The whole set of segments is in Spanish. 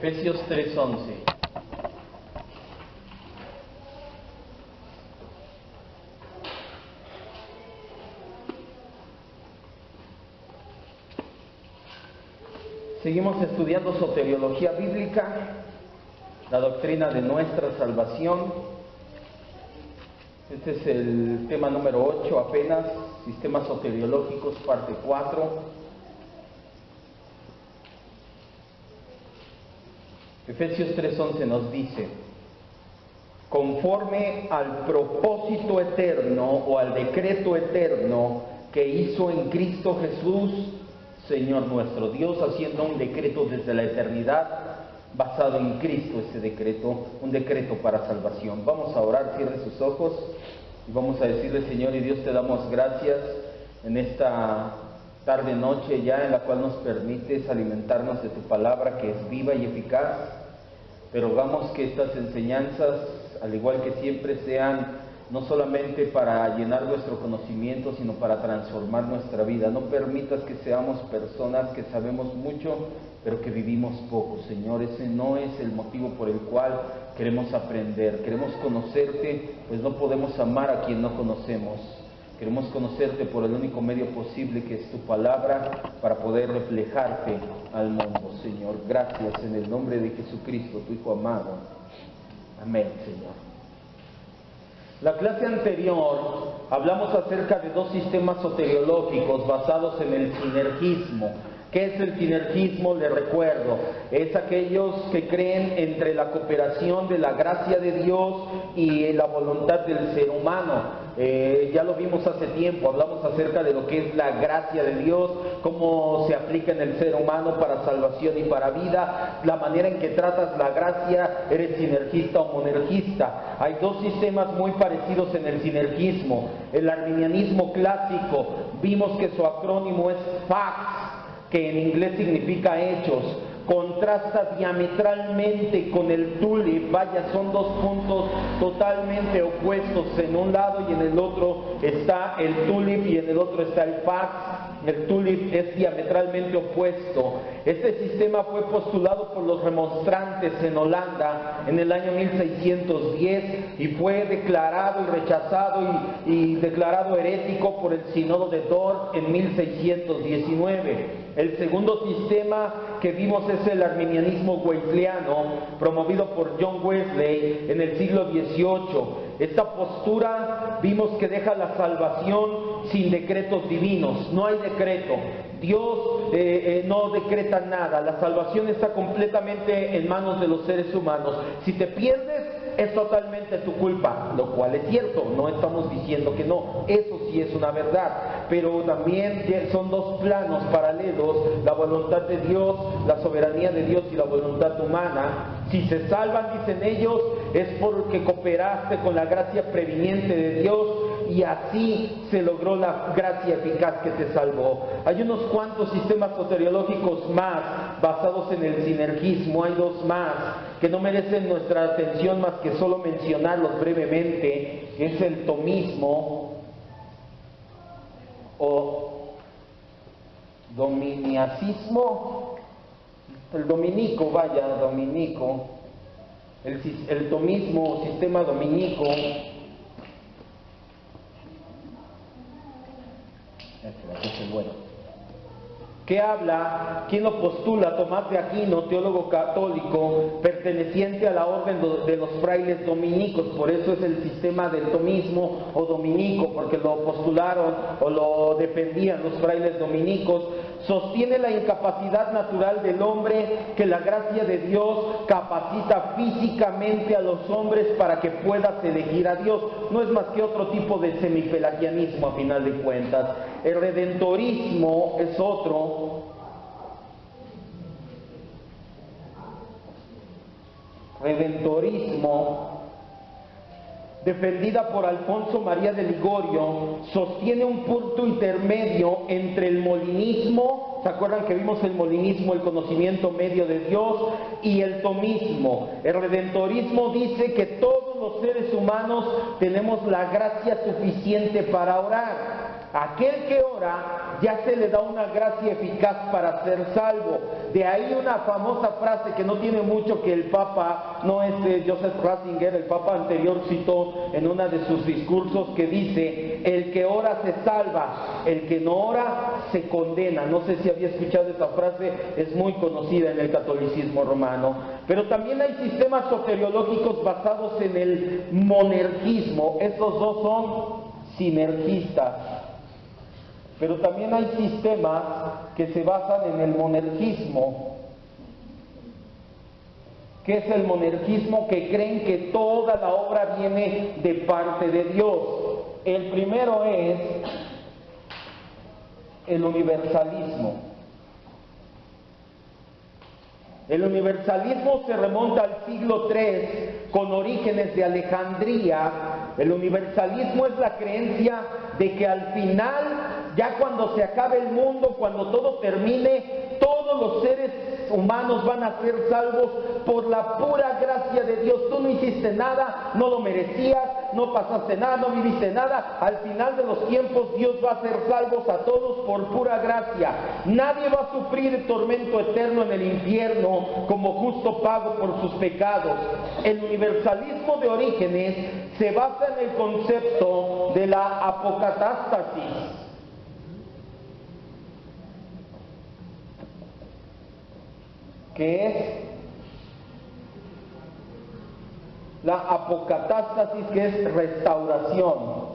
Efesios 3:11. Seguimos estudiando soteriología bíblica, la doctrina de nuestra salvación. Este es el tema número 8 apenas, sistemas soteriológicos, parte 4. Efesios 3:11 nos dice: conforme al propósito eterno o al decreto eterno que hizo en Cristo Jesús, Señor nuestro. Dios haciendo un decreto desde la eternidad, basado en Cristo, ese decreto, un decreto para salvación. Vamos a orar, cierre sus ojos y vamos a decirle: Señor y Dios, te damos gracias en esta tarde noche ya, en la cual nos permites alimentarnos de tu palabra, que es viva y eficaz. Pero rogamos que estas enseñanzas, al igual que siempre, sean no solamente para llenar nuestro conocimiento, sino para transformar nuestra vida. No permitas que seamos personas que sabemos mucho, pero que vivimos poco, Señor. Ese no es el motivo por el cual queremos aprender. Queremos conocerte, pues no podemos amar a quien no conocemos. Queremos conocerte por el único medio posible, que es tu palabra, para poder reflejarte al mundo, Señor. Gracias en el nombre de Jesucristo, tu Hijo amado. Amén, Señor. La clase anterior hablamos acerca de dos sistemas soteriológicos basados en el sinergismo. ¿Qué es el sinergismo? Le recuerdo, es aquellos que creen entre la cooperación de la gracia de Dios y la voluntad del ser humano. Ya lo vimos hace tiempo, hablamos acerca de lo que es la gracia de Dios, cómo se aplica en el ser humano para salvación y para vida, la manera en que tratas la gracia, eres sinergista o monergista. Hay dos sistemas muy parecidos en el sinergismo. El arminianismo clásico, vimos que su acrónimo es FACTS, que en inglés significa hechos, contrasta diametralmente con el tulip. Vaya, son dos puntos totalmente opuestos. En un lado y en el otro está el tulip y en el otro está el FACTS. El tulip es diametralmente opuesto. Este sistema fue postulado por los remonstrantes en Holanda en el año 1610 y fue declarado y rechazado y declarado herético por el sínodo de Dort en 1619. El segundo sistema que vimos es el arminianismo wesleyano, promovido por John Wesley en el siglo XVIII. Esta postura vimos que deja la salvación sin decretos divinos. No hay decreto. Dios no decreta nada. La salvación está completamente en manos de los seres humanos. Si te pierdes, es totalmente tu culpa, lo cual es cierto, no estamos diciendo que no, eso sí es una verdad, pero también son dos planos paralelos: la voluntad de Dios, la soberanía de Dios y la voluntad humana. Si se salvan, dicen ellos, es porque cooperaste con la gracia previniente de Dios y así se logró la gracia eficaz que te salvó. Hay unos cuantos sistemas soteriológicos más basados en el sinergismo, hay dos más que no merecen nuestra atención más que solo mencionarlos brevemente. Es el tomismo o dominiacismo, el dominico, el tomismo, sistema dominico. Este es bueno. ¿Qué habla? ¿Quién lo postula? Tomás de Aquino, teólogo católico, perteneciente a la orden de los frailes dominicos. Por eso es el sistema del tomismo o dominico, porque lo postularon o lo defendían los frailes dominicos. Sostiene la incapacidad natural del hombre, que la gracia de Dios capacita físicamente a los hombres para que puedas elegir a Dios. No es más que otro tipo de semipelagianismo a final de cuentas. El redentorismo es otro. Redentorismo, defendida por Alfonso María de Ligorio, sostiene un punto intermedio entre el molinismo, ¿se acuerdan que vimos el molinismo, el conocimiento medio de Dios, y el tomismo? El redentorismo dice que todos los seres humanos tenemos la gracia suficiente para orar. Aquel que ora ya se le da una gracia eficaz para ser salvo. De ahí una famosa frase que no tiene mucho, que el Papa, no es Joseph Ratzinger, el Papa anterior citó en uno de sus discursos, que dice: el que ora se salva, el que no ora se condena. No sé si había escuchado esa frase, es muy conocida en el catolicismo romano. Pero también hay sistemas soteriológicos basados en el monergismo. Estos dos son sinergistas. Pero también hay sistemas que se basan en el monergismo. ¿Qué es el monergismo? Que creen que toda la obra viene de parte de Dios. El primero es el universalismo. El universalismo se remonta al siglo III con Orígenes de Alejandría. El universalismo es la creencia de que al final, ya cuando se acabe el mundo, cuando todo termine, todos los seres humanos van a ser salvos por la pura gracia de Dios. Tú no hiciste nada, no lo merecías, no pasaste nada, no viviste nada. Al final de los tiempos Dios va a hacer salvos a todos por pura gracia. Nadie va a sufrir tormento eterno en el infierno como justo pago por sus pecados. El universalismo de Orígenes se basa en el concepto de la apocatástasis. Que es la apocatástasis, que es restauración.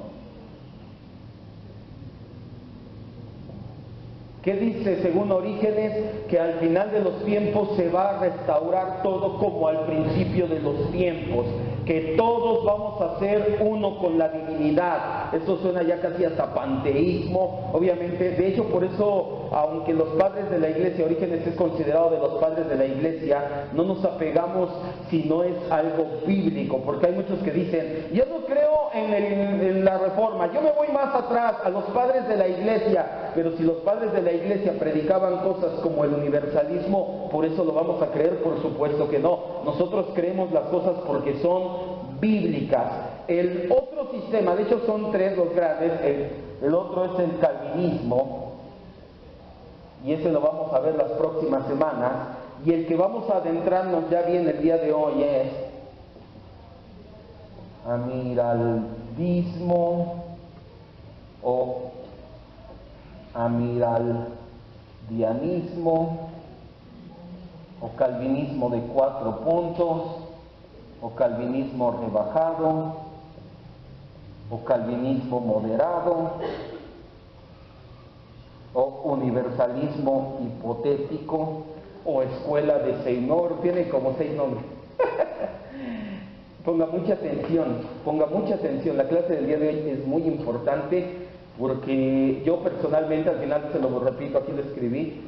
¿Qué dice según Orígenes? Que al final de los tiempos se va a restaurar todo como al principio de los tiempos, que todos vamos a ser uno con la divinidad. Esto suena ya casi hasta panteísmo, obviamente. De hecho, por eso, aunque los padres de la iglesia, Orígenes es considerado de los padres de la iglesia, no nos apegamos si no es algo bíblico, porque hay muchos que dicen: yo no creo en la reforma, yo me voy más atrás, a los padres de la iglesia. Pero si los padres de la iglesia predicaban cosas como el universalismo, ¿por eso lo vamos a creer? Por supuesto que no. Nosotros creemos las cosas porque son bíblicas. El otro sistema, de hecho son tres los grandes, el otro es el calvinismo, y ese lo vamos a ver las próximas semanas, y el que vamos a adentrarnos ya bien el día de hoy es amiraldismo o amiraldianismo o calvinismo de 4 puntos o calvinismo rebajado o calvinismo moderado o universalismo hipotético o escuela de Seymour. Tiene como 6 nombres. Ponga mucha atención, la clase del día de hoy es muy importante, porque yo personalmente, al final se lo repito, aquí lo escribí,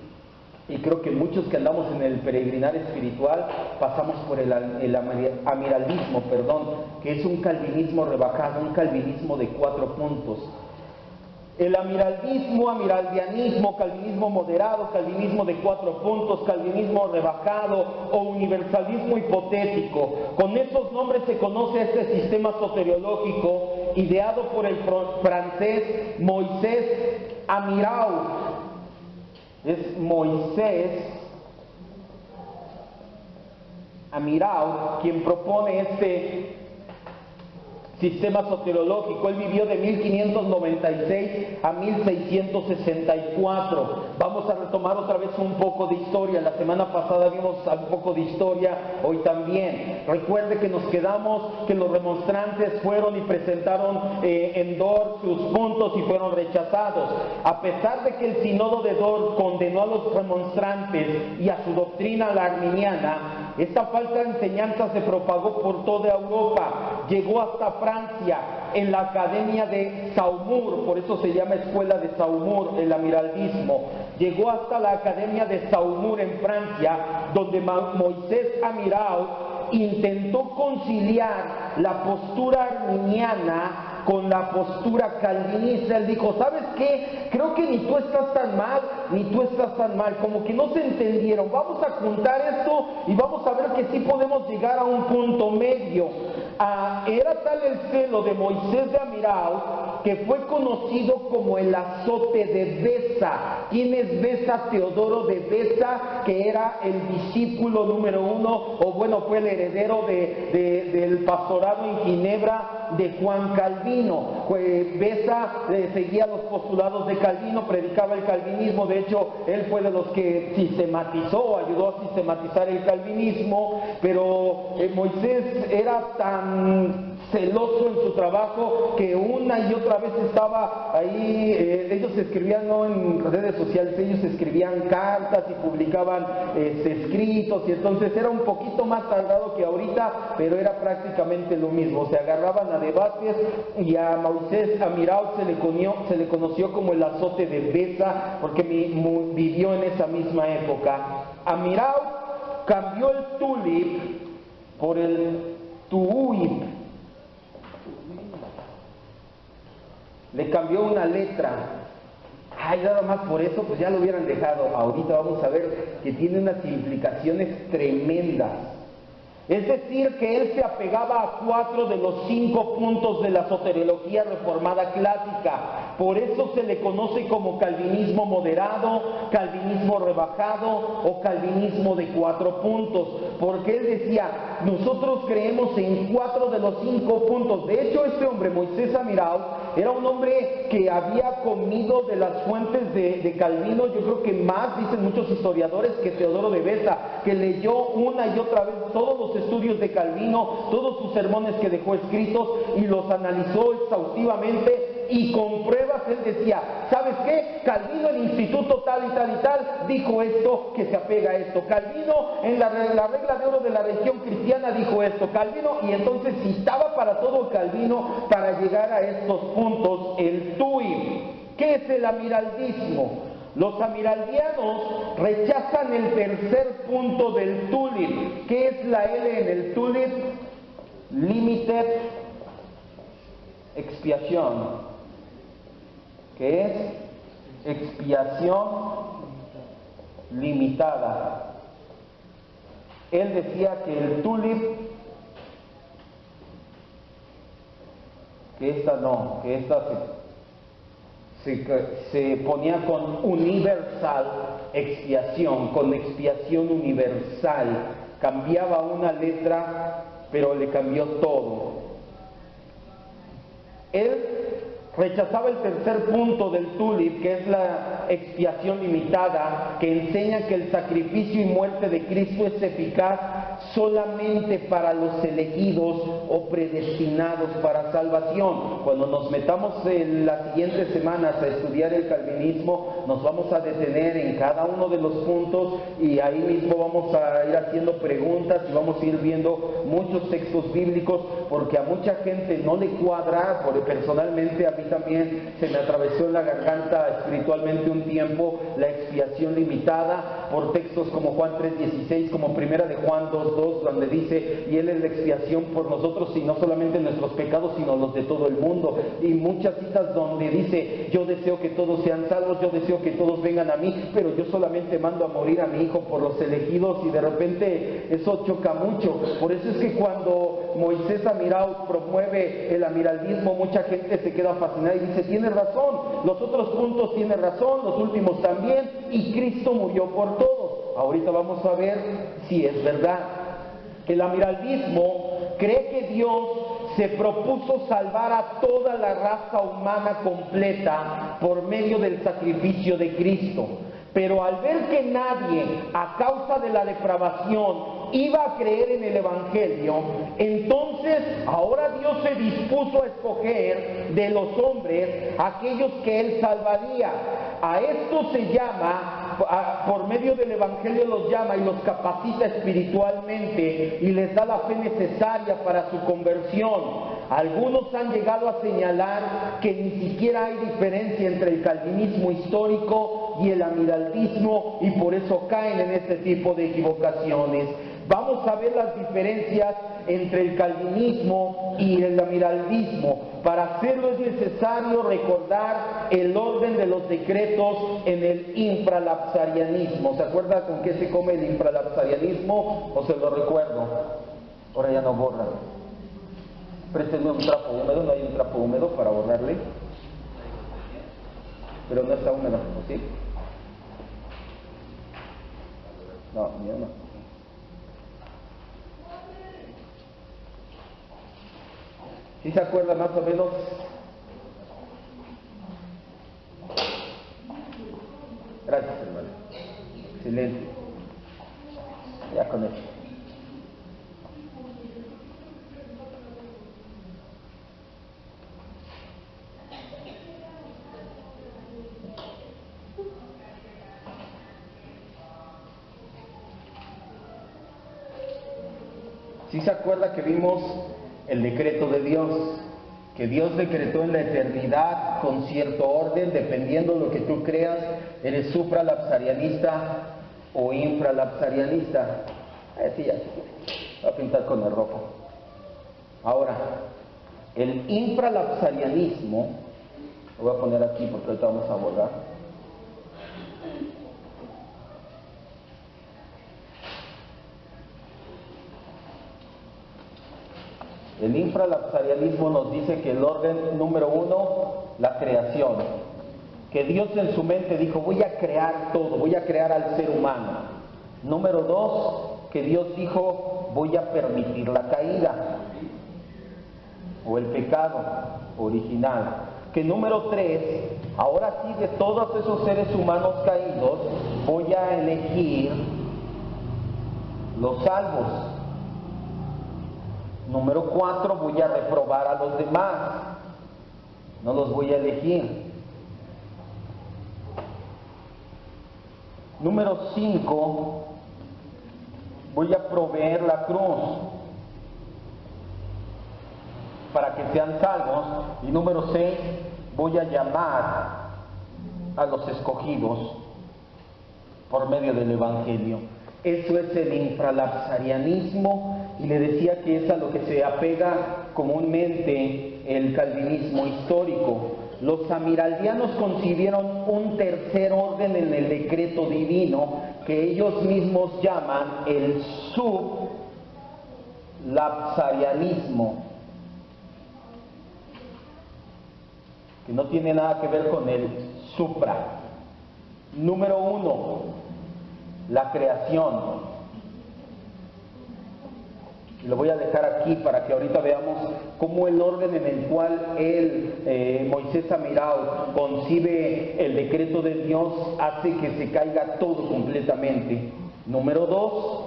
y creo que muchos que andamos en el peregrinar espiritual pasamos por el amiraldismo, que es un calvinismo rebajado, un calvinismo de 4 puntos. El amiraldismo, amiraldianismo, calvinismo moderado, calvinismo de 4 puntos, calvinismo rebajado o universalismo hipotético. Con estos nombres se conoce este sistema soteriológico ideado por el francés Moisés Amirault. Es Moisés Amirault quien propone este sistema soteriológico. Él vivió de 1596 a 1664. Vamos a retomar otra vez un poco de historia. La semana pasada vimos un poco de historia, hoy también. Recuerde que nos quedamos que los remonstrantes fueron y presentaron en Dort sus puntos y fueron rechazados. A pesar de que el sínodo de Dort condenó a los remonstrantes y a su doctrina la arminiana, esta falsa enseñanza se propagó por toda Europa, llegó hasta Francia, en la Academia de Saumur, por eso se llama Escuela de Saumur, el amiraldismo. Llegó hasta la Academia de Saumur en Francia, donde Moisés Amirault intentó conciliar la postura arminiana con la postura calvinista. Él dijo: ¿sabes qué? Creo que ni tú estás tan mal, ni tú estás tan mal. Como que no se entendieron. Vamos a juntar esto y vamos a ver que sí podemos llegar a un punto medio. Era tal el celo de Moisés de Amirault que fue conocido como el azote de Beza. ¿Quién es Beza? Teodoro de Beza, que era el discípulo número 1, o bueno, fue el heredero del pastorado en Ginebra de Juan Calvino. Beza seguía los postulados de Calvino, predicaba el calvinismo. De hecho, él fue de los que sistematizó, ayudó a sistematizar el calvinismo, pero Moisés era tan celoso en su trabajo que una y otra vez estaba ahí. Ellos escribían, no en redes sociales, ellos escribían cartas y publicaban escritos, y entonces era un poquito más tardado que ahorita, pero era prácticamente lo mismo. Se agarraban a debates, y a Moisés, a Miraut se le conoció como el azote de Beza, porque vivió en esa misma época. A Miraut cambió el tulip por el tuuip. Le cambió una letra. Ay, nada más por eso, pues ya lo hubieran dejado. Ahorita vamos a ver que tiene unas implicaciones tremendas. Es decir, que él se apegaba a 4 de los 5 puntos de la soteriología reformada clásica. Por eso se le conoce como calvinismo moderado, calvinismo rebajado o calvinismo de 4 puntos. Porque él decía, nosotros creemos en 4 de los 5 puntos. De hecho, este hombre, Moisés Amirault, era un hombre que había comido de las fuentes de Calvino, yo creo que más, dicen muchos historiadores, que Teodoro de Beza, que leyó una y otra vez todos los estudios de Calvino, todos sus sermones que dejó escritos, y los analizó exhaustivamente, y con pruebas él decía, ¿sabes qué? Calvino, el instituto tal y tal y tal, dijo esto, que se apega a esto. Calvino, en la regla de oro de la religión cristiana, dijo esto. Calvino, y entonces citaba para todo Calvino para llegar a estos puntos. El tuib. ¿Qué es el amiraldismo? Los amiraldianos rechazan el tercer punto del tulip. ¿Qué es la L en el tulip? Limited expiación. ¿Qué es? Expiación limitada. Él decía que el tulip, que esta no, que esta se ponía con universal expiación, con expiación universal. Cambiaba una letra, pero le cambió todo. Él rechazaba el tercer punto del tulip, que es la expiación limitada, que enseña que el sacrificio y muerte de Cristo es eficaz solamente para los elegidos o predestinados para salvación. Cuando nos metamos en las siguientes semanas a estudiar el calvinismo, nos vamos a detener en cada uno de los puntos, y ahí mismo vamos a ir haciendo preguntas y vamos a ir viendo muchos textos bíblicos, porque a mucha gente no le cuadra. Porque personalmente a mí también se me atravesó en la garganta espiritualmente un tiempo la expiación limitada, por textos como Juan 3:16, como primera de Juan 2:2, donde dice, y Él es la expiación por nosotros, y no solamente nuestros pecados, sino los de todo el mundo. Y muchas citas donde dice, yo deseo que todos sean salvos, yo deseo que todos vengan a mí, pero yo solamente mando a morir a mi hijo por los elegidos, y de repente eso choca mucho. Por eso es que cuando Moisés Amirault promueve el amiraldismo, mucha gente se queda fascinada y dice, tiene razón, los otros puntos tiene razón, los últimos también, y Cristo murió por todos. Ahorita vamos a ver si es verdad. El amiraldismo cree que Dios se propuso salvar a toda la raza humana completa por medio del sacrificio de Cristo. Pero al ver que nadie, a causa de la depravación, iba a creer en el Evangelio, entonces ahora Dios se dispuso a escoger de los hombres aquellos que Él salvaría. A esto se llama, por medio del Evangelio los llama y los capacita espiritualmente y les da la fe necesaria para su conversión. Algunos han llegado a señalar que ni siquiera hay diferencia entre el calvinismo histórico y el amiraldismo, y por eso caen en este tipo de equivocaciones. Vamos a ver las diferencias entre el calvinismo y el amiraldismo. Para hacerlo es necesario recordar el orden de los decretos en el infralapsarianismo. ¿Se acuerda con qué se come el infralapsarianismo? ¿O se lo recuerdo? Ahora ya no borra. Préstenme un trapo húmedo, ¿no hay un trapo húmedo para borrarle? pero no está húmedo, ¿o sí? No, mío no. ¿Sí se acuerda más o menos? Gracias, hermano. Excelente. Ya con eso. ¿Sí se acuerda que vimos el decreto de Dios? Que Dios decretó en la eternidad con cierto orden, dependiendo de lo que tú creas, eres supralapsarianista o infralapsarianista. Sí, ya, voy a pintar con el rojo. Ahora, el infralapsarianismo, lo voy a poner aquí porque ahorita vamos a abordar. El infralapsarianismo nos dice que el orden número uno, la creación. Que Dios en su mente dijo, voy a crear todo, voy a crear al ser humano. Número dos, que Dios dijo, voy a permitir la caída o el pecado original. Que número tres, ahora sí de todos esos seres humanos caídos, voy a elegir los salvos. Número 4, voy a reprobar a los demás, no los voy a elegir. Número 5, voy a proveer la cruz para que sean salvos. Y número 6, voy a llamar a los escogidos por medio del Evangelio. Eso es el infralapsarianismo, y le decía que es a lo que se apega comúnmente el calvinismo histórico. Los amiraldianos concibieron un tercer orden en el decreto divino que ellos mismos llaman el sublapsarianismo, que no tiene nada que ver con el supra. Número 1, la creación. Y lo voy a dejar aquí para que ahorita veamos cómo el orden en el cual Moisés Amirao concibe el decreto de Dios hace que se caiga todo completamente. Número 2,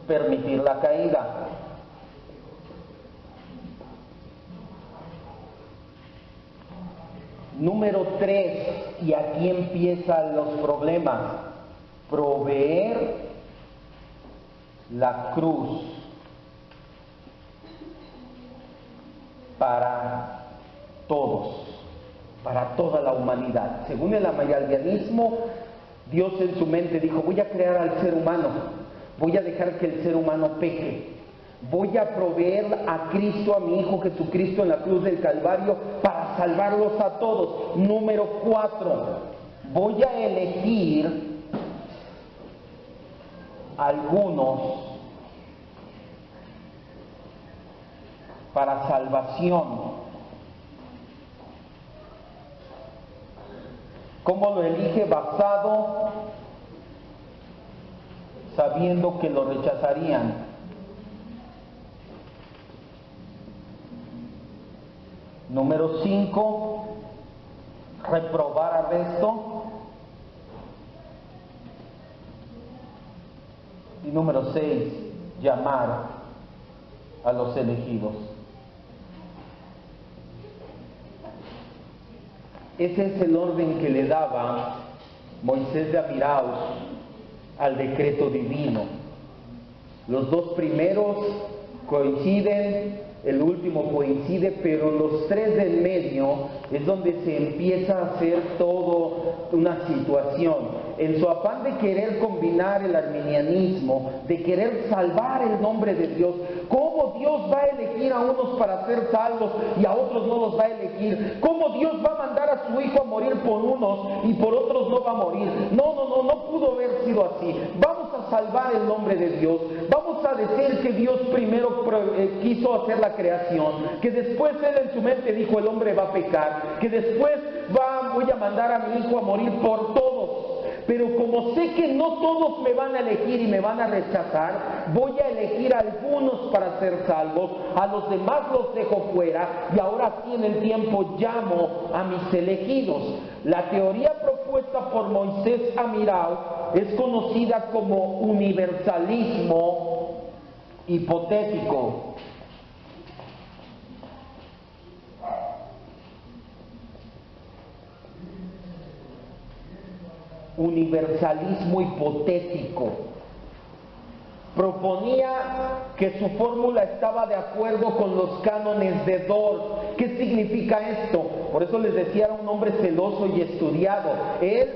permitir la caída. Número 3, y aquí empiezan los problemas, proveer la cruz para todos, para toda la humanidad. Según el amiraldianismo, Dios en su mente dijo, voy a crear al ser humano, voy a dejar que el ser humano peque, voy a proveer a Cristo, a mi Hijo Jesucristo en la cruz del Calvario para salvarlos a todos. Número 4, voy a elegir algunos para salvación. ¿Cómo lo elige? Basado, sabiendo que lo rechazarían. Número 5, reprobar al resto. Y número 6, llamar a los elegidos. Ese es el orden que le daba Moisés de Amiraos al decreto divino. Los dos primeros coinciden, el último coincide, pero los tres del medio es donde se empieza a hacer todo una situación. En su afán de querer combinar el arminianismo, de querer salvar el nombre de Dios, ¿cómo Dios va a elegir a unos para ser salvos y a otros no los va a elegir? ¿Cómo Dios va a mandar a su Hijo a morir por unos y por otros no va a morir? No pudo haber sido así. Vamos a salvar el nombre de Dios. Vamos a decir que Dios primero quiso hacer la creación, que después Él en su mente dijo el hombre va a pecar, que después va voy a mandar a mi hijo a morir por todos. Pero como sé que no todos me van a elegir y me van a rechazar, voy a elegir a algunos para ser salvos, a los demás los dejo fuera, y ahora sí en el tiempo llamo a mis elegidos. La teoría propuesta por Moisés Amirao es conocida como universalismo hipotético. Universalismo hipotético. Proponía que su fórmula estaba de acuerdo con los cánones de Dort. ¿Qué significa esto? Por eso les decía, era un hombre celoso y estudiado. Él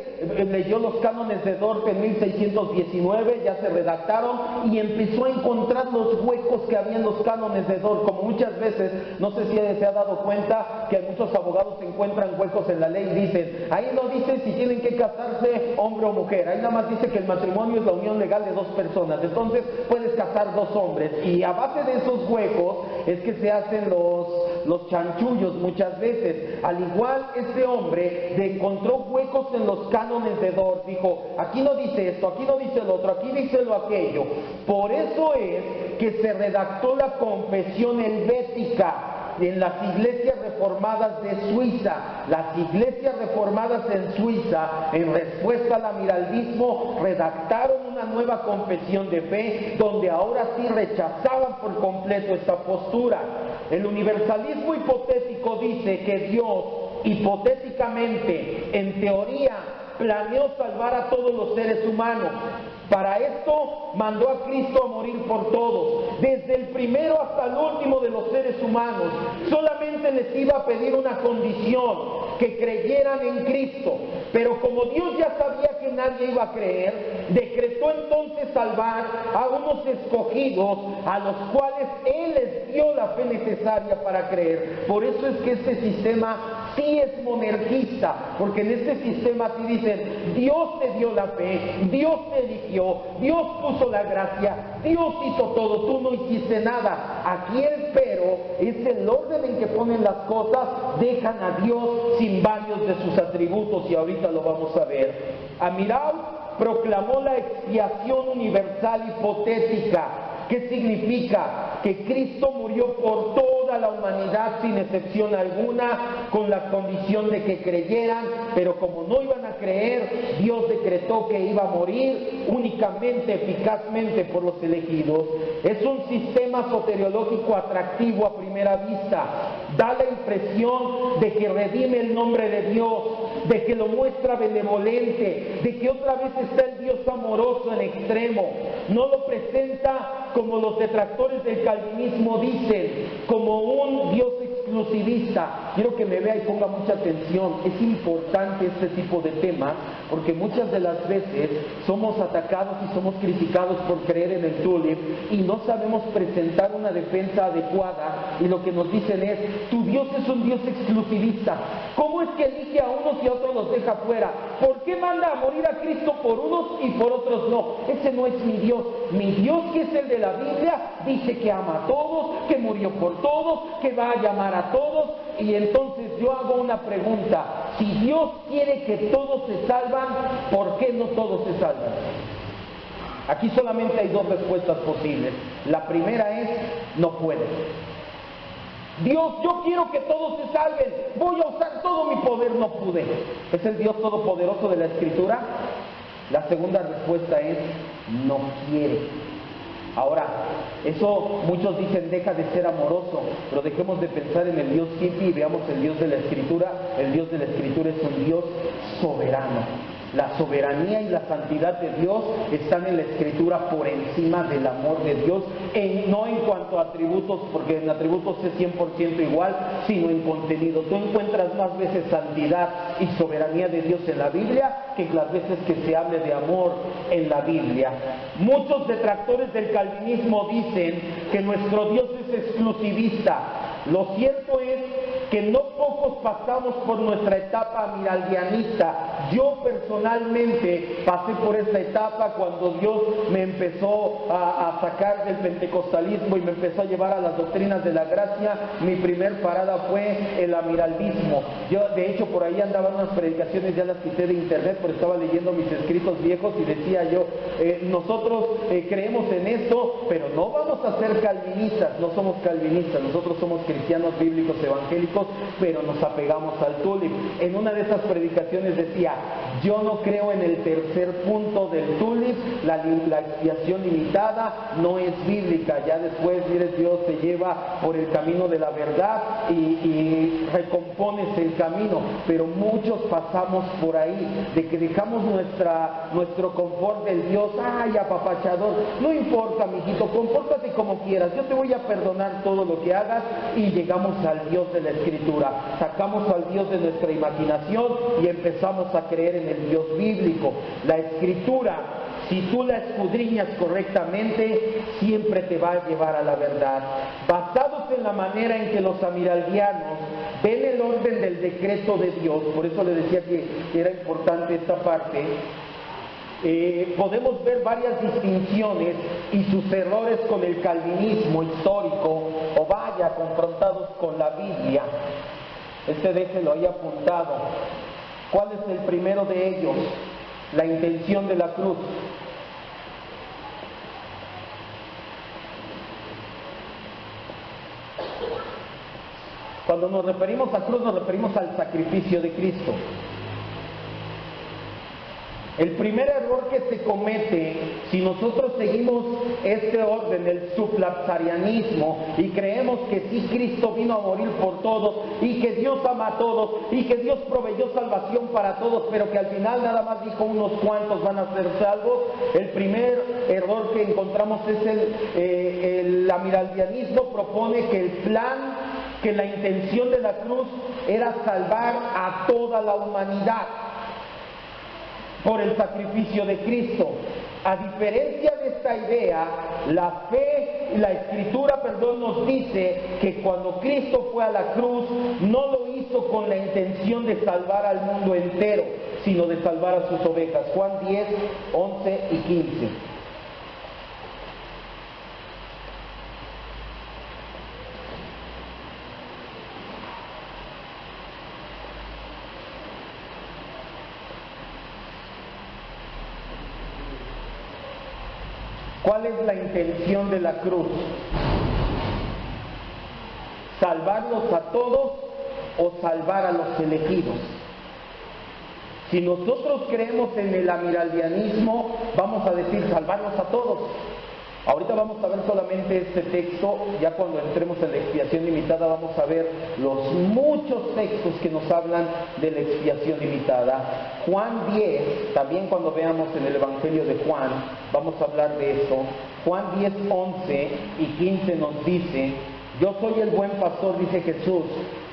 leyó los cánones de Dort en 1619, ya se redactaron, y empezó a encontrar los huecos que había en los cánones de Dort. Como muchas veces, no sé si se ha dado cuenta que muchos abogados encuentran huecos en la ley y dicen, ahí no dice si tienen que casarse hombre o mujer, ahí nada más dice que el matrimonio es la unión legal de dos personas, entonces puedes casar dos hombres, y a base de esos huecos es que se hacen los chanchullos muchas veces. Al igual, este hombre encontró huecos en los cánones de Dort, dijo, aquí no dice esto, aquí no dice lo otro, aquí dice lo aquello. Por eso es que se redactó la Confesión Helvética en las iglesias reformadas de Suiza. Las iglesias reformadas en Suiza, en respuesta al amiraldismo, redactaron una nueva confesión de fe, donde ahora sí rechazaban por completo esta postura. El universalismo hipotético dice que Dios, hipotéticamente, en teoría, planeó salvar a todos los seres humanos. Para esto mandó a Cristo a morir por todos, desde el primero hasta el último de los seres humanos. Solamente les iba a pedir una condición, que creyeran en Cristo. Pero como Dios ya sabía que nadie iba a creer, decretó entonces salvar a unos escogidos, a los cuales Él les dio la fe necesaria para creer. Por eso es que este sistema sí es monergista, porque en este sistema sí dicen, Dios te dio la fe, Dios te eligió, Dios puso la gracia, Dios hizo todo, tú no hiciste nada. Aquí el pero es el orden en que ponen las cosas, dejan a Dios sin varios de sus atributos, y ahorita lo vamos a ver. Amirao proclamó la expiación universal hipotética. ¿Qué significa? Que Cristo murió por toda la humanidad sin excepción alguna, con la condición de que creyeran, pero como no iban a creer, Dios decretó que iba a morir únicamente, eficazmente por los elegidos. Es un sistema soteriológico atractivo a primera vista. Da la impresión de que redime el nombre de Dios, de que lo muestra benevolente, de que otra vez está el Dios amoroso en extremo. No lo presenta como los detractores del calvinismo dicen, como un Dios exclusivista. Quiero que me vea y ponga mucha atención. Es importante este tipo de temas, porque muchas de las veces somos atacados y somos criticados por creer en el tulip, y no sabemos presentar una defensa adecuada, y lo que nos dicen es, tu Dios es un Dios exclusivista. ¿Cómo es que elige a unos y a otros los deja fuera? ¿Por qué manda a morir a Cristo por unos y por otros no? Ese no es mi Dios. Mi Dios, que es el de la Biblia, dice que ama a todos, que murió por todos, que va a llamar a todos. Y entonces yo hago una pregunta: si Dios quiere que todos se salvan, ¿por qué no todos se salvan? Aquí solamente hay dos respuestas posibles. La primera es, no puede. Dios, yo quiero que todos se salven, voy a usar todo mi poder, no pude. ¿Es el Dios todopoderoso de la Escritura? La segunda respuesta es, no quiere. Ahora, eso muchos dicen deja de ser amoroso, pero dejemos de pensar en el Dios hippie y veamos el Dios de la Escritura. El Dios de la Escritura es un Dios soberano. La soberanía y la santidad de Dios están en la Escritura por encima del amor de Dios, no en cuanto a atributos, porque en atributos es 100% igual, sino en contenido. Tú encuentras más veces santidad y soberanía de Dios en la Biblia que las veces que se hable de amor en la Biblia. Muchos detractores del calvinismo dicen que nuestro Dios es exclusivista. Lo cierto es que no pocos pasamos por nuestra etapa miraldianista. Yo personalmente pasé por esta etapa cuando Dios me empezó a sacar del pentecostalismo y me empezó a llevar a las doctrinas de la gracia. Mi primer parada fue el amiraldismo. Yo, de hecho, por ahí andaban unas predicaciones, ya las quité de internet, pero estaba leyendo mis escritos viejos y decía yo, nosotros creemos en esto, pero no vamos a ser calvinistas, no somos calvinistas, nosotros somos cristianos bíblicos evangélicos, pero nos apegamos al tulip. En una de esas predicaciones decía, yo no creo en el tercer punto del tulip, la expiación limitada no es bíblica. Ya después, mire, Dios te lleva por el camino de la verdad y recompones el camino, pero muchos pasamos por ahí, de que dejamos nuestro confort del Dios, ay, apapachador, no importa, mijito, compórtate como quieras, yo te voy a perdonar todo lo que hagas, y llegamos al Dios de la Escritura, sacamos al Dios de nuestra imaginación y empezamos a creer en el Dios bíblico. La Escritura, si tú la escudriñas correctamente, siempre te va a llevar a la verdad. Basados en la manera en que los amiraldianos ven el orden del decreto de Dios, por eso le decía que era importante esta parte, podemos ver varias distinciones y sus errores con el calvinismo histórico, o vaya, confrontados con la Biblia. Déjelo ahí apuntado. ¿Cuál es el primero de ellos? La intención de la cruz. Cuando nos referimos a cruz, nos referimos al sacrificio de Cristo. El primer error que se comete, si nosotros seguimos este orden, el sublapsarianismo, y creemos que sí, Cristo vino a morir por todos, y que Dios ama a todos, y que Dios proveyó salvación para todos, pero que al final nada más dijo unos cuantos van a ser salvos, el primer error que encontramos es el amiraldianismo propone que el plan, que la intención de la cruz era salvar a toda la humanidad por el sacrificio de Cristo. A diferencia de esta idea, la Escritura, nos dice que cuando Cristo fue a la cruz, no lo hizo con la intención de salvar al mundo entero, sino de salvar a sus ovejas. Juan 10, 11 y 15. ¿Cuál es la intención de la cruz? ¿Salvarlos a todos o salvar a los elegidos? Si nosotros creemos en el amiraldianismo, vamos a decir salvarlos a todos. Ahorita vamos a ver solamente este texto, ya cuando entremos en la expiación limitada vamos a ver los muchos textos que nos hablan de la expiación limitada. Juan 10, también cuando veamos en el Evangelio de Juan, vamos a hablar de eso. Juan 10, 11 y 15 nos dice, yo soy el buen pastor, dice Jesús,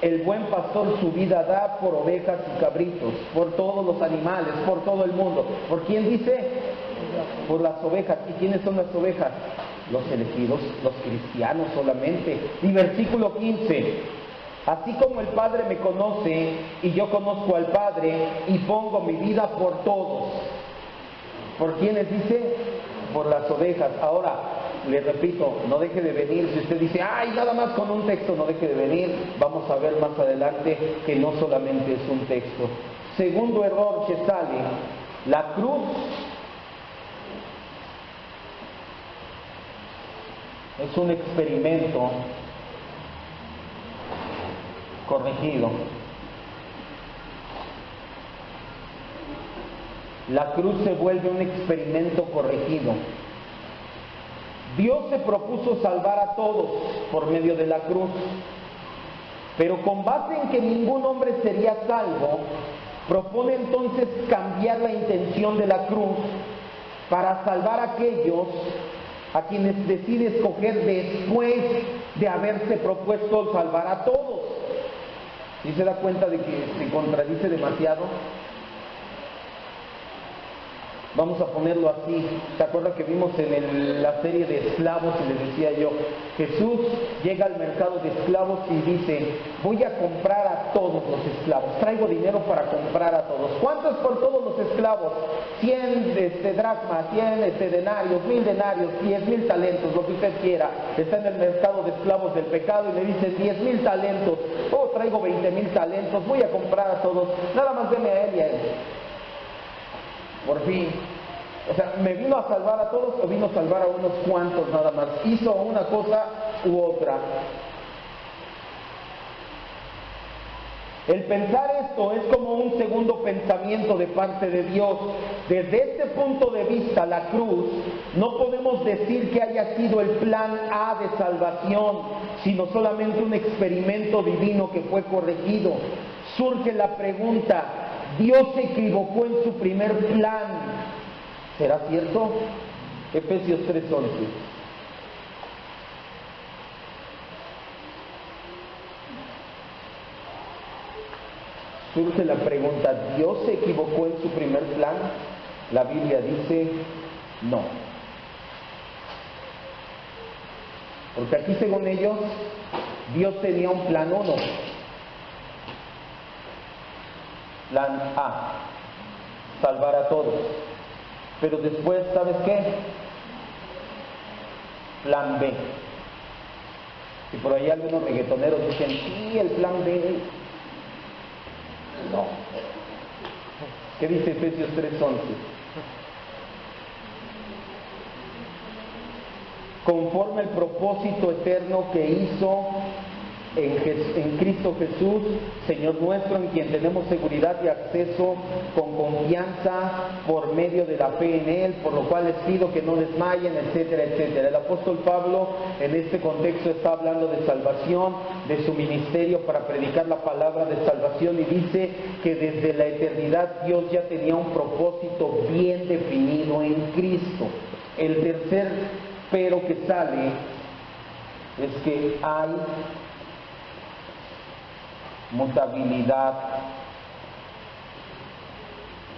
el buen pastor su vida da por ovejas y cabritos, por todos los animales, por todo el mundo. ¿Por quién dice? Por las ovejas. ¿Y quiénes son las ovejas? Los elegidos, los cristianos solamente. Y versículo 15, así como el Padre me conoce y yo conozco al Padre y pongo mi vida por todos. ¿Por quiénes dice? Por las ovejas. Ahora, le repito, no deje de venir. Si usted dice, ay, nada más con un texto, no deje de venir. Vamos a ver más adelante que no solamente es un texto. Segundo error que sale, la cruz es un experimento corregido. La cruz se vuelve un experimento corregido. Dios se propuso salvar a todos por medio de la cruz, pero con base en que ningún hombre sería salvo, propone entonces cambiar la intención de la cruz para salvar a aquellos a quienes decide escoger después de haberse propuesto salvar a todos. ¿Sí se da cuenta de que se contradice demasiado? Vamos a ponerlo así. ¿Se acuerdan que vimos en la serie de esclavos y les decía yo? Jesús llega al mercado de esclavos y dice, voy a comprar a todos los esclavos, traigo dinero para comprar a todos. ¿Cuánto es por todos los esclavos? 100 dracmas, 100 denarios, 1000 denarios, 10,000 talentos, lo que usted quiera. Está en el mercado de esclavos del pecado y le dice 10,000 talentos, traigo 20,000 talentos, voy a comprar a todos, nada más deme a él y a él. Por fin, o sea, ¿me vino a salvar a todos o vino a salvar a unos cuantos nada más? Hizo una cosa u otra. El pensar esto es como un segundo pensamiento de parte de Dios. Desde este punto de vista, la cruz, no podemos decir que haya sido el plan A de salvación, sino solamente un experimento divino que fue corregido. Surge la pregunta, ¿Dios se equivocó en su primer plan? ¿Será cierto? Efesios 3:11. Surge la pregunta, ¿Dios se equivocó en su primer plan? La Biblia dice, no. Porque aquí, según ellos, Dios tenía un plan 1. Plan A, salvar a todos. Pero después, ¿sabes qué? Plan B. Y por ahí algunos reggaetoneros dicen, sí, el plan B. No. ¿Qué dice Efesios 3:11? Conforme al propósito eterno que hizo en Cristo Jesús, Señor nuestro, en quien tenemos seguridad y acceso con confianza por medio de la fe en Él, por lo cual les pido que no desmayen, etcétera, etcétera. El apóstol Pablo en este contexto está hablando de salvación, de su ministerio para predicar la palabra de salvación, y dice que desde la eternidad Dios ya tenía un propósito bien definido en Cristo. El tercer pero que sale es que hay mutabilidad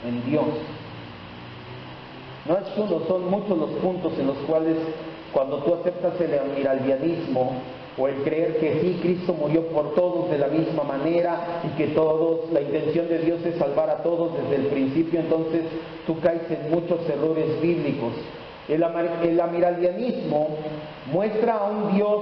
en Dios. No es uno, son muchos los puntos en los cuales cuando tú aceptas el amiralvianismo o el creer que sí, Cristo murió por todos de la misma manera y que todos, la intención de Dios es salvar a todos desde el principio, entonces tú caes en muchos errores bíblicos. El amiralvianismo muestra a un Dios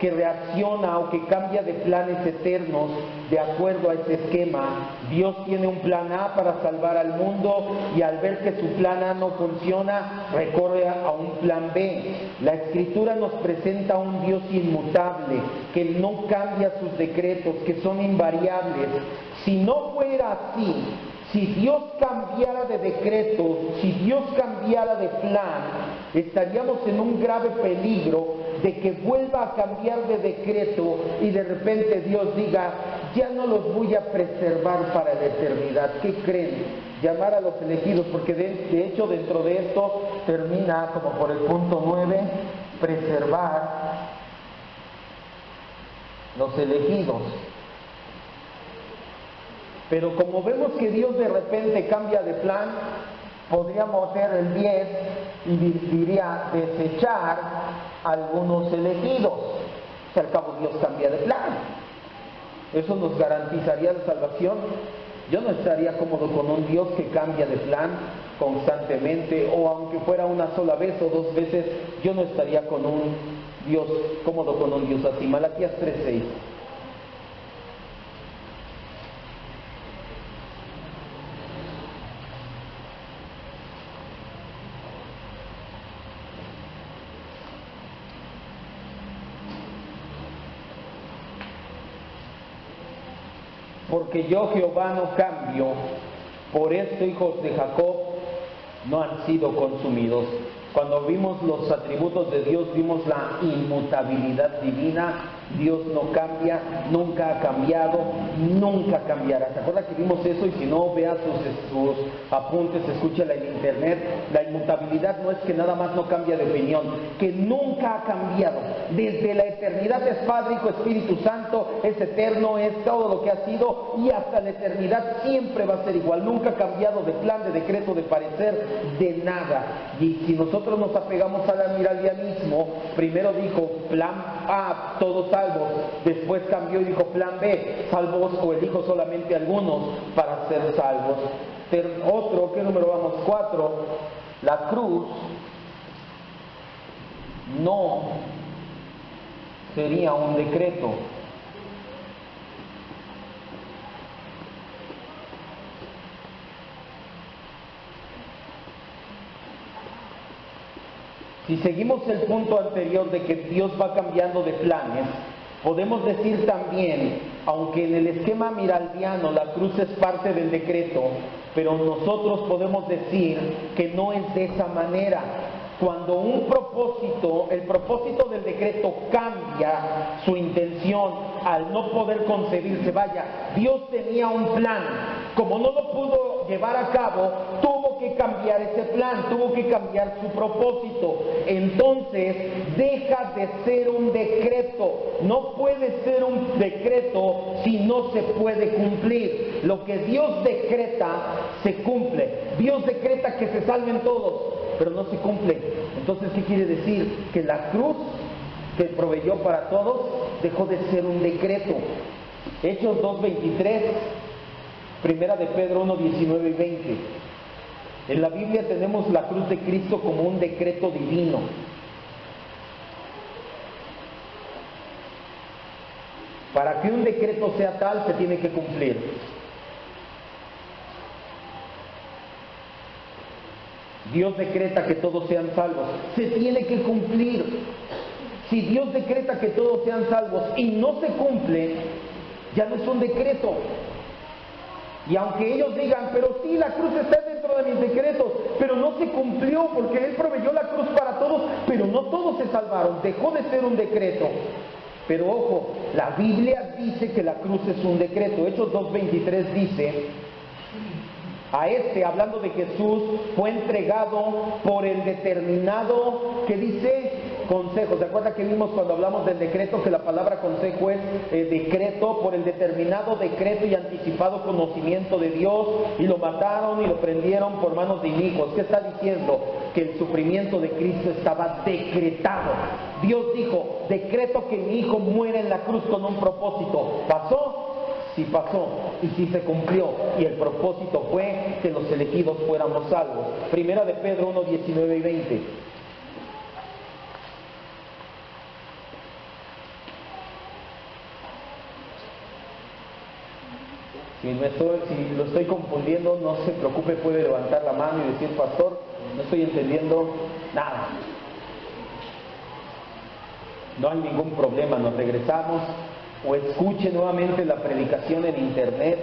que reacciona o que cambia de planes eternos de acuerdo a ese esquema. Dios tiene un plan A para salvar al mundo y al ver que su plan A no funciona, recorre a un plan B. La Escritura nos presenta a un Dios inmutable, que no cambia sus decretos, que son invariables. Si no fuera así, si Dios cambiara de decreto, si Dios cambiara de plan, estaríamos en un grave peligro de que vuelva a cambiar de decreto y de repente Dios diga, ya no los voy a preservar para la eternidad. ¿Qué creen? Llamar a los elegidos, porque de hecho dentro de esto termina como por el punto 9, preservar los elegidos. Pero como vemos que Dios de repente cambia de plan, podríamos ver el 10 y diría desechar algunos elegidos. Si al cabo Dios cambia de plan, ¿eso nos garantizaría la salvación? Yo no estaría cómodo con un Dios que cambia de plan constantemente, o aunque fuera una sola vez o dos veces, yo no estaría con un Dios cómodo con un Dios así. Malaquías 3:6. Porque yo Jehová no cambio, por esto hijos de Jacob no han sido consumidos. Cuando vimos los atributos de Dios, vimos la inmutabilidad divina. Dios no cambia, nunca ha cambiado, nunca cambiará. ¿Se acuerda que vimos eso? Y si no, vea sus apuntes, escúchela en internet. La inmutabilidad no es que nada más no cambia de opinión, que nunca ha cambiado. Desde la eternidad es Padre, Hijo, Espíritu Santo, es eterno, es todo lo que ha sido, y hasta la eternidad siempre va a ser igual. Nunca ha cambiado de plan, de decreto, de parecer, de nada. Y si nosotros nos apegamos al almiralianismo, primero dijo plan A, todos salvos, después cambió y dijo plan B, salvos o elijo solamente algunos para ser salvos. Otro, ¿qué número vamos? 4. La cruz no sería un decreto. Si seguimos el punto anterior de que Dios va cambiando de planes, podemos decir también, aunque en el esquema miraldiano la cruz es parte del decreto, pero nosotros podemos decir que no es de esa manera. Cuando un propósito, el propósito del decreto cambia su intención al no poder concebirse, vaya, Dios tenía un plan, como no lo pudo llevar a cabo, tuvo que cambiar ese plan, tuvo que cambiar su propósito. Entonces deja de ser un decreto. No puede ser un decreto si no se puede cumplir. Lo que Dios decreta se cumple. Dios decreta que se salven todos, pero no se cumple. Entonces, ¿qué quiere decir? Que la cruz que proveyó para todos dejó de ser un decreto. Hechos 2:23, Primera de Pedro 1:19 y 20. En la Biblia tenemos la cruz de Cristo como un decreto divino. Para que un decreto sea tal, se tiene que cumplir. Dios decreta que todos sean salvos, se tiene que cumplir. Si Dios decreta que todos sean salvos y no se cumple, ya no es un decreto. Y aunque ellos digan, pero sí, la cruz está dentro de mis decretos, pero no se cumplió porque Él proveyó la cruz para todos, pero no todos se salvaron, dejó de ser un decreto. Pero ojo, la Biblia dice que la cruz es un decreto. Hechos 2:23 dice: a este, hablando de Jesús, fue entregado por el determinado, ¿qué dice? Consejo. ¿Se acuerda que vimos cuando hablamos del decreto que la palabra consejo es decreto? Por el determinado decreto y anticipado conocimiento de Dios, y lo mataron y lo prendieron por manos de inicuos. ¿Qué está diciendo? Que el sufrimiento de Cristo estaba decretado. Dios dijo, decreto que mi hijo muera en la cruz con un propósito. ¿Pasó? Sí pasó, y sí se cumplió, y el propósito fue que los elegidos fuéramos salvos. Primera de Pedro 1:19 y 20. Si lo estoy confundiendo, no se preocupe, puede levantar la mano y decir, pastor, no estoy entendiendo nada. No hay ningún problema, nos regresamos. O escuche nuevamente la predicación en internet,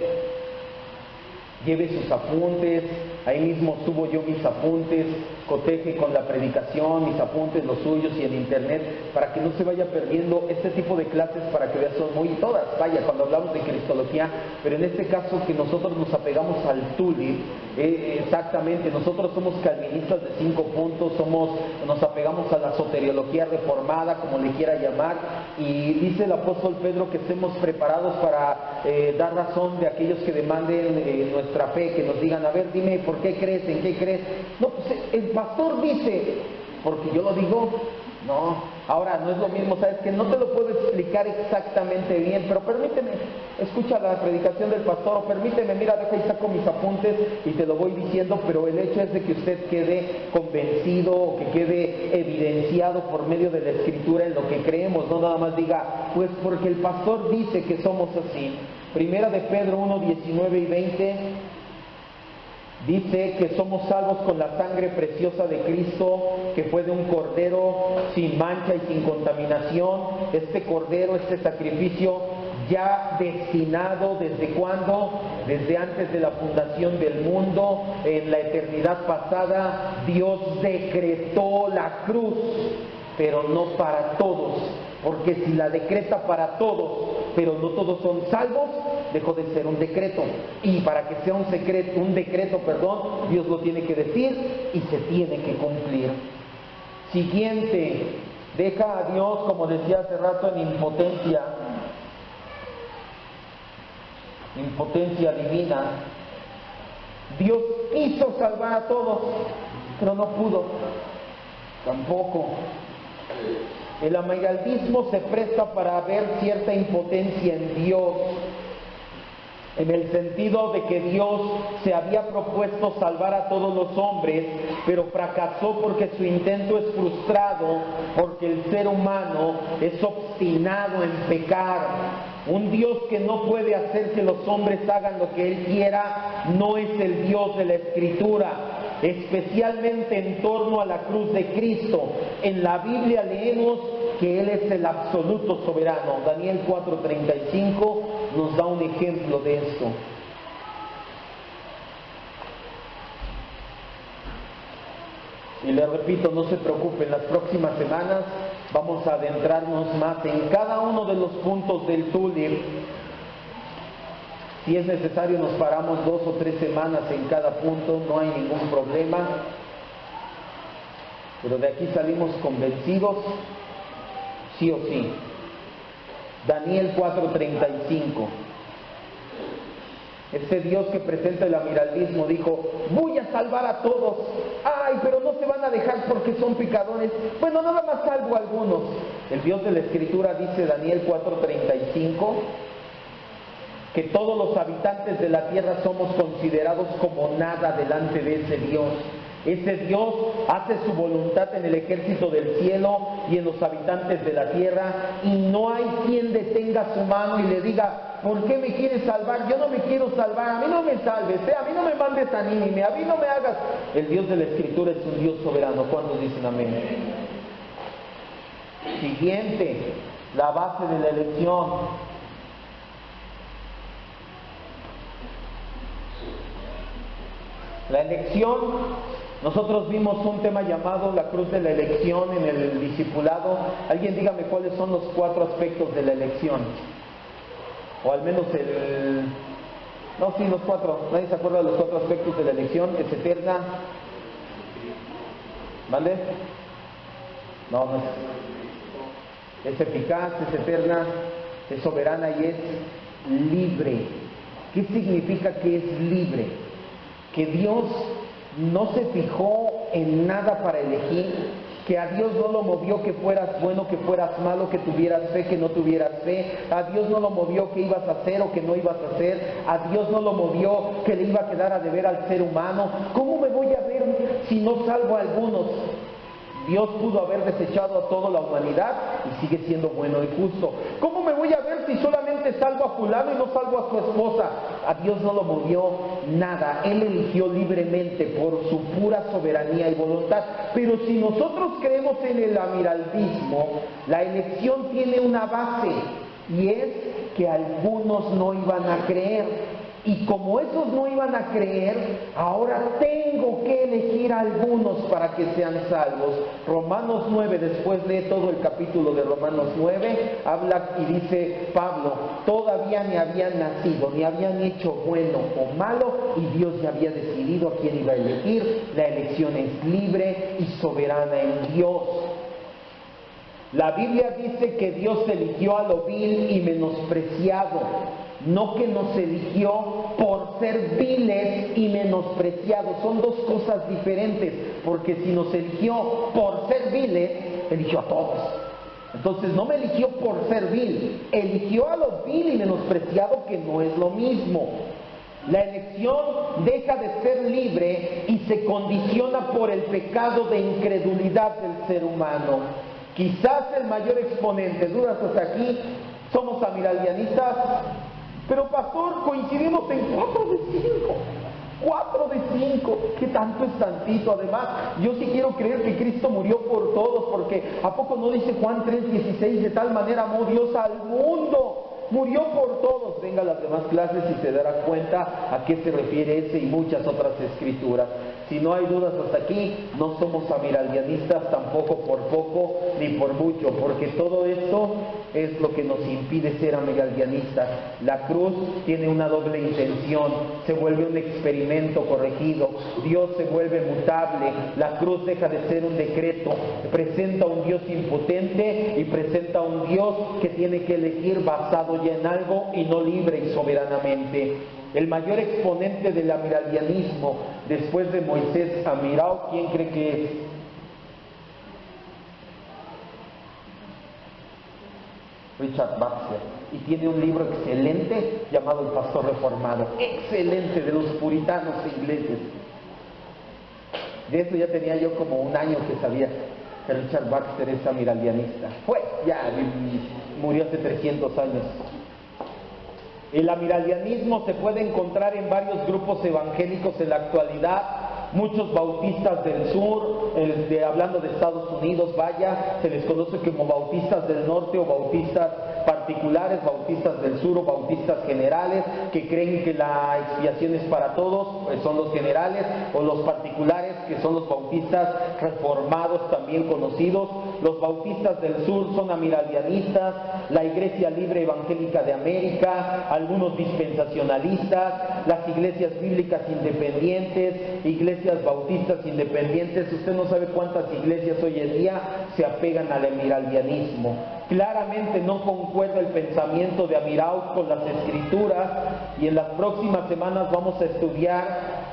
lleve sus apuntes, ahí mismo subo yo mis apuntes, coteje con la predicación, mis apuntes, los suyos y en internet, para que no se vaya perdiendo este tipo de clases, para que veas, son muy todas, vaya, cuando hablamos de cristología, pero en este caso que nosotros nos apegamos al tulip, exactamente, nosotros somos calvinistas de 5 puntos, nos apegamos a la soteriología reformada, como le quiera llamar, y dice el apóstol Pedro que estemos preparados para dar razón de aquellos que demanden nuestra fe, que nos digan, a ver, dime, ¿por qué crees? ¿En qué crees? No, pues el pastor dice, porque yo lo digo. No, ahora no es lo mismo, sabes que no te lo puedo explicar exactamente bien, pero permíteme, escucha la predicación del pastor, o permíteme, mira, deja y saco mis apuntes y te lo voy diciendo, pero el hecho es de que usted quede convencido, o que quede evidenciado por medio de la escritura en lo que creemos, no nada más diga, pues porque el pastor dice que somos así. Primera de Pedro 1:19 y 20 dice que somos salvos con la sangre preciosa de Cristo, que fue de un cordero sin mancha y sin contaminación. Este cordero, este sacrificio, ya destinado. ¿Desde cuándo? Desde antes de la fundación del mundo, en la eternidad pasada, Dios decretó la cruz, pero no para todos, porque si la decreta para todos, pero no todos son salvos, dejó de ser un decreto. Y para que sea un decreto, Dios lo tiene que decir y se tiene que cumplir. Siguiente, deja a Dios, como decía hace rato, en impotencia divina. Dios quiso salvar a todos, pero no pudo, tampoco. El amiraldismo se presta para ver cierta impotencia en Dios, en el sentido de que Dios se había propuesto salvar a todos los hombres, pero fracasó porque su intento es frustrado, porque el ser humano es obstinado en pecar. Un Dios que no puede hacer que los hombres hagan lo que Él quiera no es el Dios de la Escritura, especialmente en torno a la cruz de Cristo. En la Biblia leemos que Él es el absoluto soberano. Daniel 4:35 nos da un ejemplo de esto. Y le repito, no se preocupen, las próximas semanas vamos a adentrarnos más en cada uno de los puntos del tulip. Si es necesario nos paramos 2 o 3 semanas en cada punto, no hay ningún problema. Pero de aquí salimos convencidos, sí o sí. Daniel 4:35. Ese Dios que presenta el amiraldismo dijo: voy a salvar a todos. Ay, pero no se van a dejar porque son pecadores. Bueno, nada más salvo a algunos. El Dios de la Escritura dice, Daniel 4:35, que todos los habitantes de la tierra somos considerados como nada delante de ese Dios. Ese Dios hace su voluntad en el ejército del cielo y en los habitantes de la tierra, y no hay quien detenga su mano y le diga: ¿por qué me quieres salvar? Yo no me quiero salvar, a mí no me salves, a mí no me mandes a Nínive, a mí no me hagas. El Dios de la Escritura es un Dios soberano. ¿Cuántos dicen amén? Siguiente, la base de la elección. La elección, nosotros vimos un tema llamado la cruz de la elección en el discipulado. Alguien dígame cuáles son los 4 aspectos de la elección. O al menos los 4. ¿Nadie se acuerda de los 4 aspectos de la elección? Es eterna. ¿Vale? No es eficaz, es eterna, es soberana y es libre. ¿Qué significa que es libre? Que Dios no se fijó en nada para elegir, que a Dios no lo movió que fueras bueno, que fueras malo, que tuvieras fe, que no tuvieras fe. A Dios no lo movió que ibas a hacer o que no ibas a hacer. A Dios no lo movió que le iba a quedar a deber al ser humano. ¿Cómo me voy a ver si no salvo a algunos? Dios pudo haber desechado a toda la humanidad y sigue siendo bueno y justo. ¿Cómo me voy a ver si solamente salvo a fulano y no salvo a su esposa? A Dios no lo movió nada. Él eligió libremente por su pura soberanía y voluntad. Pero si nosotros creemos en el amiraldismo, la elección tiene una base, y es que algunos no iban a creer. Y como esos no iban a creer, ahora tengo que elegir a algunos para que sean salvos. Romanos 9, después lee todo el capítulo de Romanos 9, habla y dice Pablo: todavía ni habían nacido, ni habían hecho bueno o malo, y Dios ya había decidido a quién iba a elegir. La elección es libre y soberana en Dios. La Biblia dice que Dios eligió a lo vil y menospreciado, no que nos eligió por ser viles y menospreciados. Son 2 cosas diferentes, porque si nos eligió por ser viles, eligió a todos. Entonces no me eligió por ser vil, eligió a lo vil y menospreciado, que no es lo mismo. La elección deja de ser libre y se condiciona por el pecado de incredulidad del ser humano. Quizás el mayor exponente, dudas hasta aquí, somos amiraldianistas, pero pastor, coincidimos en 4 de 5. 4 de 5, ¿qué tanto es tantito? Además, yo sí quiero creer que Cristo murió por todos, porque ¿a poco no dice Juan 3:16? De tal manera amó Dios al mundo murió por todos. Venga a las demás clases y se dará cuenta a qué se refiere ese y muchas otras escrituras. Si no hay dudas hasta aquí, no somos amiraldianistas tampoco por poco ni por mucho, porque todo esto es lo que nos impide ser amiraldianistas. La cruz tiene una doble intención, se vuelve un experimento corregido, Dios se vuelve mutable, la cruz deja de ser un decreto, presenta un Dios impotente y presenta un Dios que tiene que elegir basado ya en algo y no libre y soberanamente. El mayor exponente del amiraldianismo después de Moisés Amirao, ¿quién cree que es? Richard Baxter. Y tiene un libro excelente llamado El Pastor Reformado. Excelente, de los puritanos ingleses. De eso ya tenía yo como un año que sabía que Richard Baxter es amiraldianista. Murió hace 300 años. El amiraldianismo se puede encontrar en varios grupos evangélicos en la actualidad. Muchos bautistas del sur, hablando de Estados Unidos, se les conoce como bautistas del norte o bautistas particulares, bautistas del sur o bautistas generales, que creen que la expiación es para todos, pues son los generales, o los particulares, que son los bautistas reformados también conocidos. Los bautistas del sur son amiraldianistas, la Iglesia Libre Evangélica de América, algunos dispensacionalistas, las iglesias bíblicas independientes, iglesias bautistas independientes. Usted no sabe cuántas iglesias hoy en día se apegan al amiraldianismo. Claramente no concuerda el pensamiento de Amirao con las escrituras, y en las próximas semanas vamos a estudiar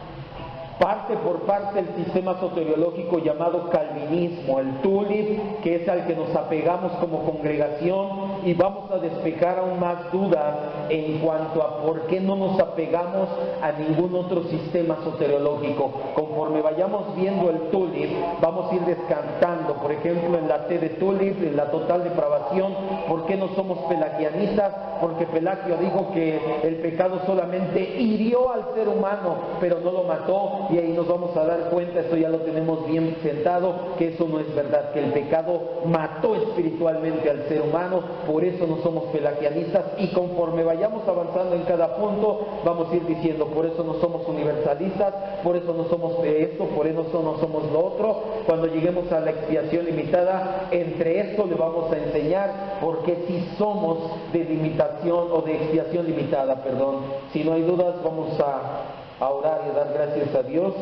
parte por parte el sistema soteriológico llamado calvinismo, el tulip, que es al que nos apegamos como congregación, y vamos a despejar aún más dudas en cuanto a por qué no nos apegamos a ningún otro sistema soteriológico. Conforme vayamos viendo el tulip, vamos a ir descantando, por ejemplo, en la T de tulip, en la total depravación. ¿Por qué no somos pelagianistas? Porque Pelagio dijo que el pecado solamente hirió al ser humano, pero no lo mató. Y ahí nos vamos a dar cuenta, esto ya lo tenemos bien sentado, que eso no es verdad, que el pecado mató espiritualmente al ser humano. Por eso no somos pelagianistas, y conforme vayamos avanzando en cada punto, vamos a ir diciendo, por eso no somos universalistas, por eso no somos de esto, por eso no somos lo otro. Cuando lleguemos a la expiación limitada, entre esto le vamos a enseñar por qué sí somos de limitación o de expiación limitada, perdón. Si no hay dudas, vamos a orar y a dar gracias a Dios,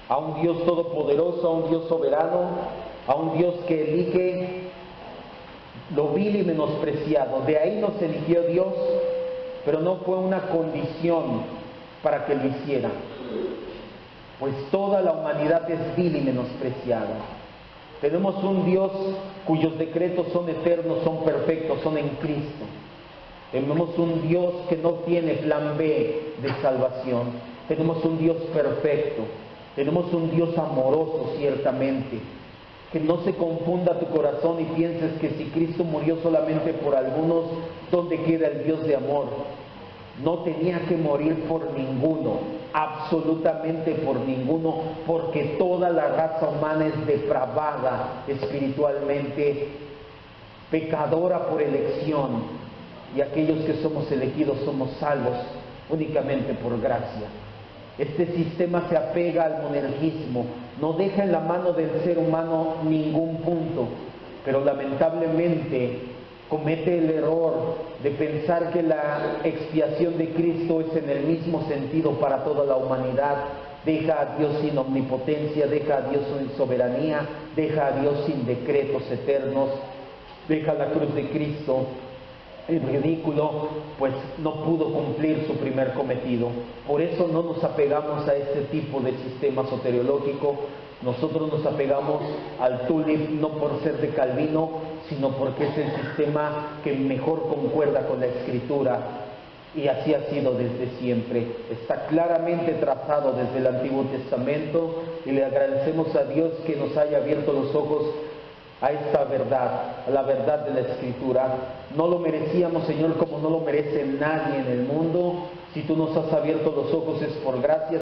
a un Dios todopoderoso, a un Dios soberano, a un Dios que elige lo vil y menospreciado. De ahí nos eligió Dios, pero no fue una condición para que lo hiciera, pues toda la humanidad es vil y menospreciada. Tenemos un Dios cuyos decretos son eternos, son perfectos, son en Cristo. Tenemos un Dios que no tiene plan B de salvación. Tenemos un Dios perfecto. Tenemos un Dios amoroso, ciertamente. Que no se confunda tu corazón y pienses que si Cristo murió solamente por algunos, ¿dónde queda el Dios de amor? No tenía que morir por ninguno, absolutamente por ninguno, porque toda la raza humana es depravada espiritualmente, pecadora por elección. Y aquellos que somos elegidos somos salvos únicamente por gracia. Este sistema se apega al monergismo, no deja en la mano del ser humano ningún punto, pero lamentablemente comete el error de pensar que la expiación de Cristo es en el mismo sentido para toda la humanidad. Deja a Dios sin omnipotencia, deja a Dios sin soberanía, deja a Dios sin decretos eternos, deja la cruz de Cristo en ridículo, pues no pudo cumplir su primer cometido. Por eso no nos apegamos a este tipo de sistema soteriológico. Nosotros nos apegamos al tulip no por ser de Calvino, sino porque es el sistema que mejor concuerda con la Escritura, y así ha sido desde siempre. Está claramente trazado desde el Antiguo Testamento, y le agradecemos a Dios que nos haya abierto los ojos a esta verdad, a la verdad de la Escritura. No lo merecíamos, Señor, como no lo merece nadie en el mundo. Si tú nos has abierto los ojos es por gracia.